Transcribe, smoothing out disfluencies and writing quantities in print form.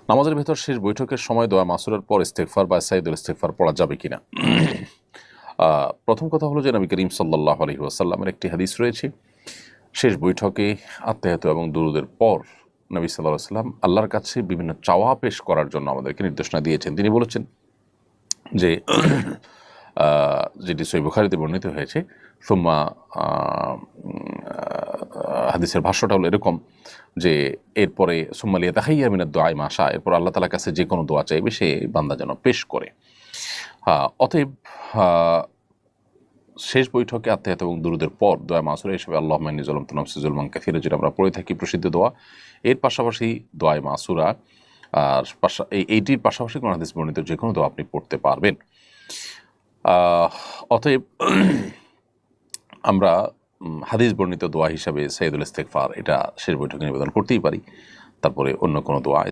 নামাজের ভেতর শেষ বৈঠকের সময় দোয়া মাসুরার পর ইস্তেগফার বা সাইদুল ইস্তেগফার পড়া যাবে কিনা? প্রথম কথা হলো যে নবী করিম সাল্লাল্লাহু আলাইহি ওয়াসাল্লামের একটি হাদিস রয়েছে, শেষ বৈঠকে আত্মায়াত এবং দুরুদের পর নবী সাল্লাল্লাহু আলাইহি ওয়াসাল্লাম আল্লাহর কাছে বিভিন্ন চাওয়া পেশ করার জন্য আমাদেরকে নির্দেশনা দিয়েছেন। তিনি বলেছেন যে যেটি সহিহ বুখারীতে বর্ণিত হয়েছে, সুম্মা হাদিসের ভাষ্যটা হলো এরকম যে এরপরে সুম্মা লিয়াতাহাইয়া মিনাদ দুআই মা শা, এরপর আল্লাহ তাআলার কাছে যে কোনো দোয়া চাইবে সে বান্দা যেন পেশ করে। অতএব শেষ বৈঠকে আত্মায়াত এবং দুরুদের পর দোয়া মাসুরা হিসেবে আল্লাহুম্মা ইন্নী যালামতু নাফসি যুলমান কাসীরা, যেটা আমরা পড়ে থাকি প্রসিদ্ধ দোয়া, এর পাশাপাশি দোয়া মাসুরা আর এইটির পাশাপাশি কোন হাদিস বর্ণিত যে কোনো দোয়া আপনি পড়তে পারবেন। অতএব আমরা হাদিস বর্ণিত দোয়া হিসাবে সাইদুল ইস্তেগফার এটা শেষ বৈঠকে নিবেদন করতেই পারি, তারপরে অন্য কোনো দোয়া